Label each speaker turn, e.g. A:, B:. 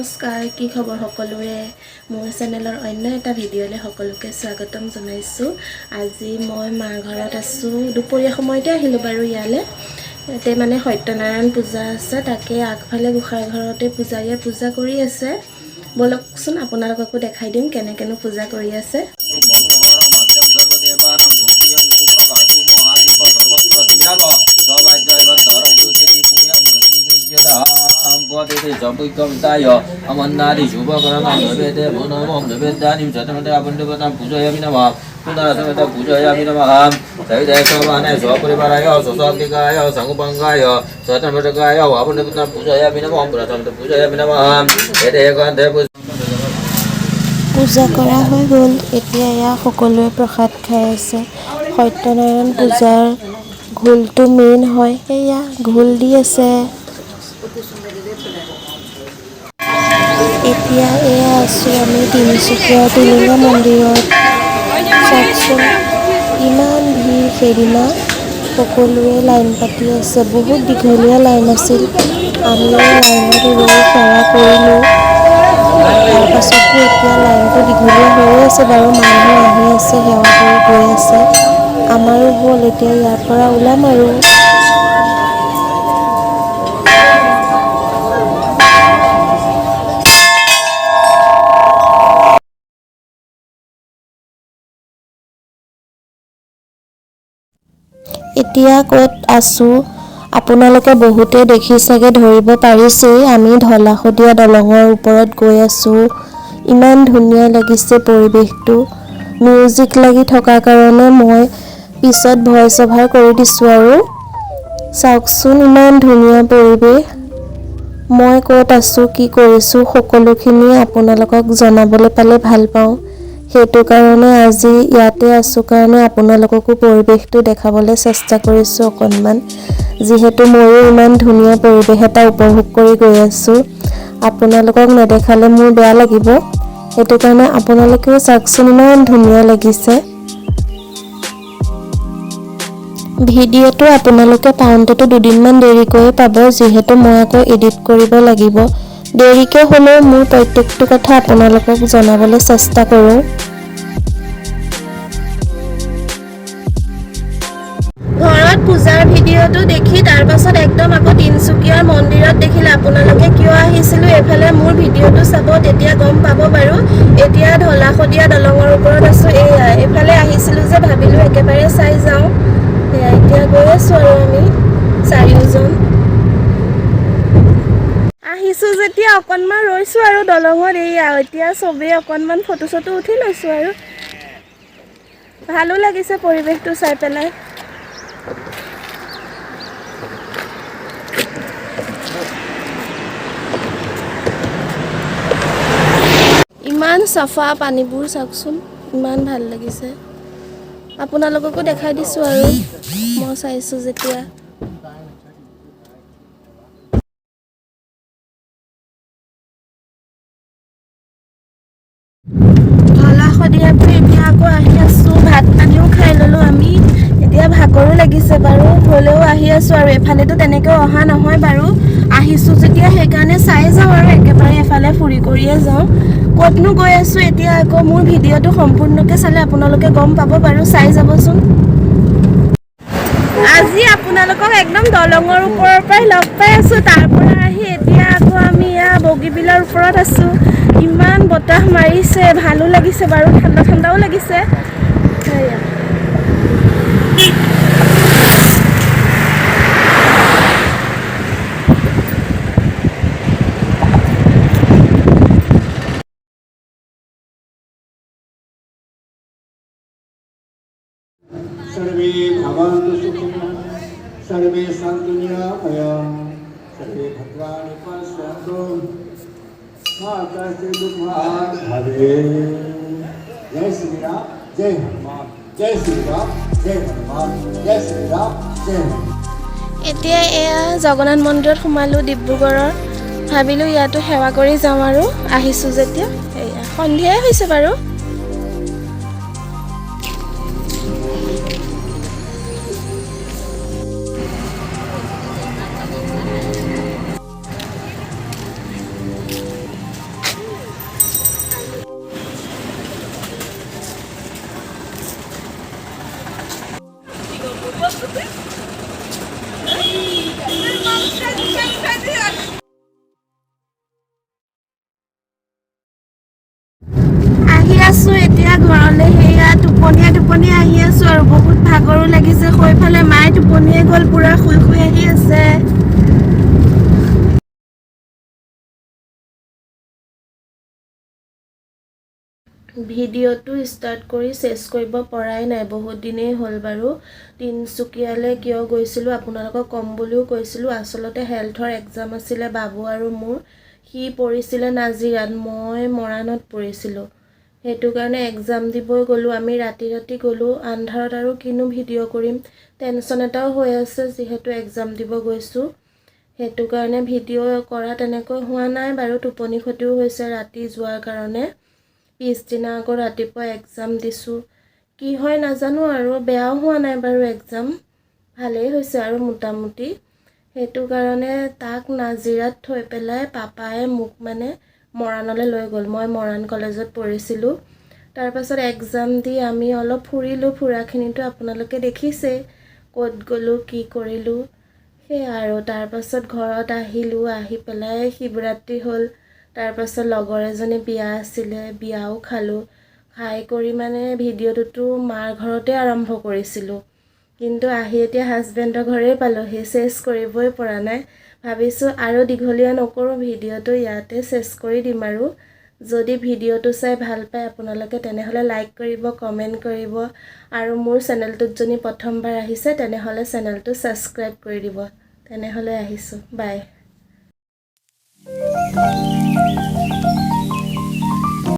A: নমস্কাৰ, কি খবৰ সকলোৰে? মোৰ চেনেলৰ অন্য এটা ভিডিঅ'লৈ সকলোকে স্বাগতম জনাইছোঁ। আজি মই মা ঘৰত আছোঁ। দুপৰীয়া সময়তে আহিলোঁ বাৰু ইয়ালৈ। ইয়াতে মানে সত্যনাৰায়ণ পূজা আছে, তাকে আগফালে গোঁসাই ঘৰতে পূজাৰীয়ে পূজা কৰি আছে। বলকচোন আপোনালোককো দেখাই দিম কেনেকেনো পূজা কৰি আছে।
B: अमन्नादि शुभकर्म नवेदे भुवनमं नवेदानीं शतमते अबन्धवतां पूजयामि नमः पुनरसमेत पूजयामि नमः सविदेशवाने स्वपरिवाराय स्वसात्विकाय संगुपङ्गाय स्वतन्त्रकाय अबन्धवतां पूजयामि नमः पुनरसमेत पूजयामि नमः एते एकान्ते
A: পূজা কৰা হৈ গ'ল। এতিয়া এয়া সকলোৱে প্ৰসাদ খাই আছে। সত্যনাৰায়ণ পূজাৰ ঘোলটো মেইন হয়, এয়া ঘোল দি আছে। এতিয়া এয়া আছোঁ আমি তিনিচুকীয়া টিলিঙা মন্দিৰত। চাওকচোন ইমান ভিৰ, সেইদিনা সকলোৱে লাইন পাতি আছে। বহুত দীঘলীয়া লাইন আছিল। আমিও লাইনত ৰৈ সেৱা কৰিলোঁ। তাৰপাছতো এতিয়া লাইনটো দীঘলীয়া হৈয়ে আছে বাৰু, মানুহ আহি আছে, সেৱা কৰি গৈ আছে। আমাৰো হ'ল, এতিয়া ইয়াৰ পৰা ওলাম আৰু। এতিয়া ক'ত আছোঁ আপোনালোকে বহুতে দেখি চাগে ধৰিব পাৰিছেই। আমি ঢলা-শদিয়া দলঙৰ ওপৰত গৈ আছোঁ। ইমান ধুনীয়া লাগিছে পৰিৱেশটো। মিউজিক লাগি থকাৰ কাৰণে মই পিছত ভইচ অভাৰ কৰি দিছোঁ আৰু। চাওকচোন ইমান ধুনীয়া পৰিৱেশ। মই ক'ত আছোঁ, কি কৰিছোঁ, সকলোখিনি আপোনালোকক জনাবলৈ পালে ভাল পাওঁ। সেইটো কাৰণে আজি ইয়াতে আছোঁ কাৰণে আপোনালোককো পৰিৱেশটো দেখাবলৈ চেষ্টা কৰিছোঁ অকণমান। যিহেতু ময়ো ইমান ধুনীয়া পৰিৱেশ এটা উপভোগ কৰি গৈ আছোঁ, আপোনালোকক নেদেখালে মোৰ বেয়া লাগিব। সেইটো কাৰণে আপোনালোকেও চাওকচোন ইমান ধুনীয়া লাগিছে। ভিডিঅ'টো আপোনালোকে পাওঁতেতো দুদিনমান দেৰিকৈয়ে পাব, যিহেতু মই আকৌ এডিট কৰিব লাগিব। দেৰিকৈ হ'লেও মোৰ প্ৰত্যেকটো কথা আপোনালোকক জনাবলৈ চেষ্টা কৰোঁ। ঘৰত পূজাৰ ভিডিঅ'টো দেখি তাৰপাছত একদম আকৌ তিনিচুকীয়াৰ মন্দিৰত দেখিলে আপোনালোকে কিয় আহিছিলোঁ এইফালে মোৰ ভিডিঅ'টো চাব, তেতিয়া গম পাব বাৰু। এতিয়া ঢলা-শদিয়া দলঙৰ ওপৰত আছোঁ। এইফালে আহিছিলোঁ যে ভাবিলোঁ একেবাৰে চাই যাওঁ। এতিয়া গৈ আছোঁ আৰু আমি চাৰিওজন আহিছোঁ যেতিয়া অকণমান ৰৈছোঁ আৰু দলঙত। এতিয়া চবেই অকণমান ফটো-চটো উঠি লৈছোঁ আৰু ভালো লাগিছে পৰিৱেশটো চাই পেলাই। ইমান চাফা পানীবোৰ চাওকচোন, ইমান ভাল লাগিছে। আপোনালোককো দেখাই দিছোঁ আৰু মই চাইছোঁ যেতিয়া। ঢলা-শদিয়াৰ পৰা এতিয়া আকৌ আহি আছোঁ। ভাত পানীও খাই ল'লোঁ আমি। এতিয়া ভাগৰো লাগিছে বাৰু, হ'লেও আহি আছোঁ আৰু। এফালেতো তেনেকৈ অহা নহয় বাৰু, আহিছোঁ যেতিয়া সেইকাৰণে চাই যাওঁ আৰু একেবাৰে এফালে ফুৰি কৰিয়ে যাওঁ। ক'তনো গৈ আছোঁ এতিয়া আকৌ মোৰ ভিডিঅ'টো সম্পূৰ্ণকৈ চালে আপোনালোকে গম পাব বাৰু, চাই যাবচোন। আজি আপোনালোকক একদম দলঙৰ ওপৰৰ পৰাই লগ পাই আছোঁ। তাৰ পৰা আহি এতিয়া আকৌ আমি বগীবিলৰ ওপৰত আছোঁ। ইমান বতাহ মাৰিছে, ভালো লাগিছে বাৰু, ঠাণ্ডা ঠাণ্ডাও লাগিছে।
C: सर्वे भवन्तु सुखिनः, सर्वे सन्तु निरामयाः, सर्वे भद्राणि पश्यन्तु, मा कश्चित् दुःखभाग् भवेत्। जय श्री राम, जय हनुमान, जय श्री राम, जय हनुमान, जय श्री राम, जय हनुमान।
A: এতিয়া এয়া জগন্নাথ মন্দিৰত সোমালোঁ ডিব্ৰুগড়ৰ। ভাবিলোঁ ইয়াতো সেৱা কৰি যাওঁ আৰু আহিছোঁ যেতিয়া। এয়া সন্ধিয়াই হৈছে বাৰু। আছোঁ এতিয়া ঘৰলৈ সেয়া টোপনিয়াই আহি আছোঁ আৰু বহুত ভাগৰো লাগিছে সৈফালে মায়ে টোপনিয়াই গ'ল পুৰা শুই আহি আছে ভিডিঅ'টো ষ্টাৰ্ট কৰি চেছ কৰিব পৰাই নাই বহুত দিনেই হ'ল বাৰু তিনচুকীয়ালৈ কিয় গৈছিলোঁ আপোনালোকক ক'ম বুলিও কৈছিলোঁ আচলতে হেল্থৰ এক্সাম আছিলে বাবু আৰু মোৰ সি পৰিছিলে নাজিৰাত মই মৰাণত পৰিছিলোঁ সেইটো কাৰণে এক্সাম দিবই গ'লোঁ আমি ৰাতি গ'লোঁ আন্ধাৰত আৰু কিনো ভিডিঅ' কৰিম টেনশ্যন এটাও হৈ আছে যিহেতু এক্সাম দিব গৈছোঁ সেইটো কাৰণে ভিডিঅ' কৰা তেনেকৈ হোৱা নাই বাৰু টোপনি ক্ষতিও হৈছে ৰাতি যোৱাৰ কাৰণে পিছদিনা আকৌ ৰাতিপুৱা এক্সাম দিছোঁ কি হয় নাজানো আৰু বেয়াও হোৱা নাই বাৰু এক্সাম ভালেই হৈছে আৰু মোটামুটি সেইটো কাৰণে তাক নাজিৰাত থৈ পেলাই পাপায়ে মোক মানে মৰাণলৈ লৈ গ'ল মই মৰাণ কলেজত পঢ়িছিলোঁ তাৰপাছত এক্সাম দি আমি অলপ ফুৰিলোঁ ফুৰাখিনিতো আপোনালোকে দেখিছেই ক'ত গ'লোঁ কি কৰিলোঁ সেয়া আৰু তাৰপাছত ঘৰত আহিলোঁ আহি পেলাই শিৱৰাত্ৰি হ'ল তাৰপাছত লগৰ এজনী বিয়া আছিলে বিয়াও খালোঁ খাই কৰি মানে ভিডিঅ'টোতো মাৰ ঘৰতে আৰম্ভ কৰিছিলোঁ কিন্তু আহি এতিয়া হাজবেণ্ডৰ ঘৰেই পালোঁহি চেছ কৰিবই পৰা নাই ভাবিছোঁ আৰু দীঘলীয়া নকৰোঁ ভিডিঅ'টো ইয়াতে চেছ কৰি দিম আৰু যদি ভিডিঅ'টো চাই ভাল পায় আপোনালোকে তেনেহ'লে লাইক কৰিব কমেণ্ট কৰিব আৰু মোৰ চেনেলটোত যদি প্ৰথমবাৰ আহিছে তেনেহ'লে চেনেলটো ছাবস্ক্ৰাইব কৰি দিব তেনেহ'লে আহিছোঁ বাই